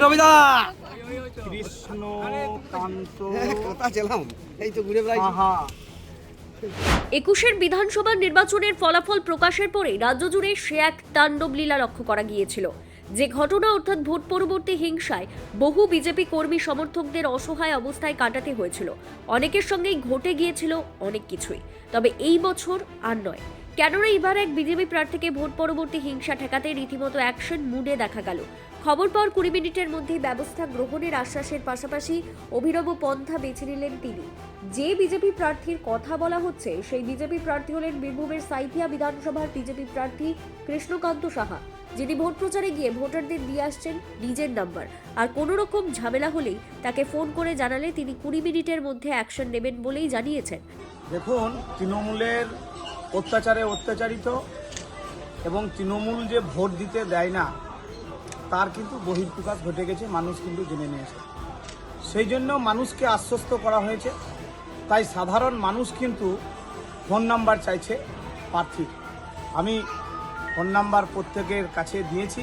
রবিদা কৃষ্ণকান্ত কথা ছিলাম এই তো ঘুরে বেড়াই। সাহা। 21-এর বিধানসভা নির্বাচনের ফলাফল প্রকাশের পরে রাজ্য জুড়ে সে এক তাণ্ডব লীলা লক্ষ্য করা গিয়েছিল। যে ঘটনা অর্থাৎ ভোট পরবর্তী হিংসায় বহু বিজেপি কর্মী সমর্থকদের অসহায় অবস্থায় কাটাতে হয়েছিল। অনেকের সঙ্গেই ঘটে গিয়েছিল অনেক কিছুই। তবে এই বছর আর নয়। কেননা এবার এক বিজেপি প্রার্থীকে ভোট পরবর্তী হিংসা ঠেকাতে রীতিমতো অ্যাকশন মুডে দেখা গেল। খবর পাওয়ার 20 মিনিটের মধ্যেই ব্যবস্থা গ্রহণের আশ্বাসের পাশাপাশি অভিনব পন্থা বেছে নিলেন তিনি। যে বিজেপি প্রার্থীর কথা বলা হচ্ছে সেই বিজেপি প্রার্থী হলেন বীরভূমের সাইথিয়া বিধানসভার বিজেপি প্রার্থী কৃষ্ণকান্ত সাহা, যিনি ভোট প্রচারে গিয়ে ভোটারদের দিয়ে আসছেন নিজের নাম্বার। আর কোনো রকম ঝামেলা হলেই তাকে ফোন করে জানালে তিনি 20 মিনিটের মধ্যে অ্যাকশন নেবেন বলেই জানিয়েছেন। দেখুন, তৃণমূলের অত্যাচারে অত্যাচারিত এবং তৃণমূল যে ভোট দিতে দেয় না তার কিন্তু বহিঃপ্রকাশ ঘটে গেছে, মানুষ কিন্তু জেনে নিয়েছে। সেই জন্য মানুষকে আশ্বস্ত করা হয়েছে। তাই সাধারণ মানুষ কিন্তু ফোন নাম্বার চাইছে প্রার্থীর। আমি ফোন নাম্বার প্রত্যেকের কাছে দিয়েছি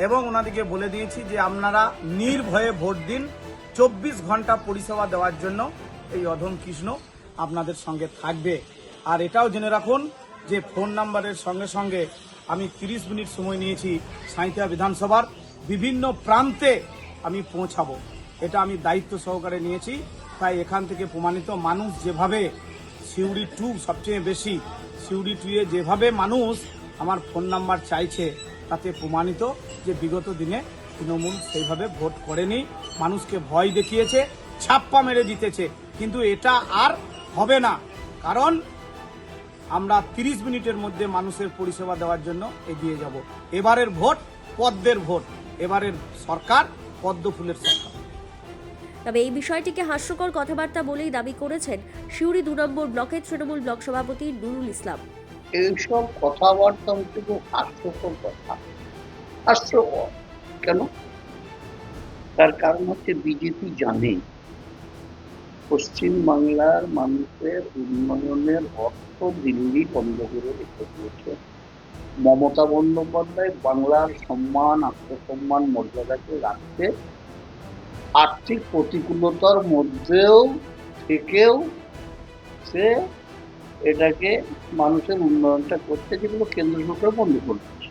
এবং ওনাদেরকে বলে দিয়েছি যে আপনারা নির্ভয়ে ভোট দিন। 24 ঘন্টা পরিষেবা দেওয়ার জন্য এই অধম কৃষ্ণ আপনাদের সঙ্গে থাকবে। আর এটাও জেনে রাখুন যে ফোন নাম্বারের সঙ্গে সঙ্গে আমি 30 মিনিট সময় নিয়েছি সাঁইথিয়া বিধানসভার বিভিন্ন প্রান্তে আমি পৌঁছাবো। এটা আমি দায়িত্ব সহকারে নিয়েছি। তাই এখান থেকে প্রমাণিত মানুষ যেভাবে সিউড়ি 2 সবচেয়ে বেশি, সিউড়ি 2 এ যেভাবে মানুষ আমার ফোন নাম্বার চাইছে তাতে প্রমাণিত যে বিগত দিনে তৃণমূল সেইভাবে ভোট করেনি, মানুষকে ভয় দেখিয়েছে, ছাপ্পা মেরে জিতেছে। কিন্তু এটা আর হবে না, কারণ আমরা 30 মিনিটের মধ্যে মানুষের পরিষেবা দেওয়ার জন্য এগিয়ে যাব। এবারের ভোট পদ্মের ভোট, এবারের সরকার পদ্ম ফুলের সরকার। তবে এই বিষয়টিকে হাস্যকর কথাবার্তা বলেই দাবি করেছেন সিউড়ি 2 নম্বর ব্লকের তৃণমূল ব্লক সভাপতি নুরুল ইসলাম। এইসব কথাবার্তা হচ্ছে খুব হাস্যকর কথা। হাস্যকর কেন? তার কারণ হচ্ছে বিজেপি জানে পশ্চিম বাংলার মানুষের উন্নয়নের অর্থ দিল্লি বন্ধ করে রেখে দিয়েছে। মমতা বন্দ্যোপাধ্যায় বাংলার সম্মান, আত্মসম্মান, মর্যাদাকে রাখতে আর্থিক প্রতিকূলতার মধ্যেও থেকেও সে এটাকে মানুষের উন্নয়নটা করতে, যেগুলো কেন্দ্র সরকার বন্ধ করতেছে।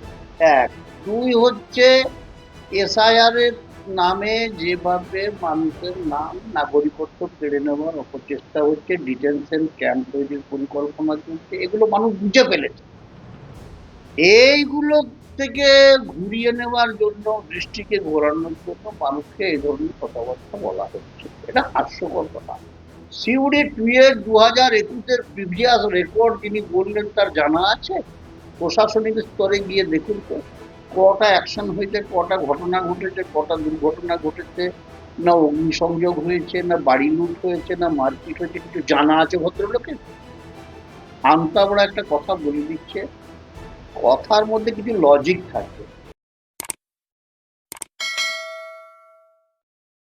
1, 2 হচ্ছে এসআইআর এর নামে যেভাবে মানুষের নাম নাগরিকত্ব কেড়ে নেওয়ার অপচেষ্টা হচ্ছে, ডিটেনশন ক্যাম্প তৈরির পরিকল্পনা চলছে, এগুলো মানুষ বুঝে ফেলেছে। এইগুলো থেকে ঘুরিয়ে নেওয়ার জন্য, দৃষ্টিকে ঘোরানোর জন্য মানুষকে এই ধরনের কথাবার্তা বলা হচ্ছে। এটা হাস্যকর কথা। সিউড়ি 2 এর 2021-এর প্রিভিয়াস রেকর্ড যিনি বললেন তার জানা আছে? প্রশাসনিক স্তরে গিয়ে দেখুন তো কটা অ্যাকশন হয়েছে, কটা ঘটনা ঘটেছে, কটা দুর্ঘটনা ঘটেছে, না অগ্নিসংযোগ হয়েছে, না বাড়ি লুট হয়েছে, না মারপিট হয়েছে, কিছু জানা আছে ভদ্রলোকের? আন্তা বড় একটা কথা বলে দিচ্ছে, কথার মধ্যে কিছু লজিক থাকে।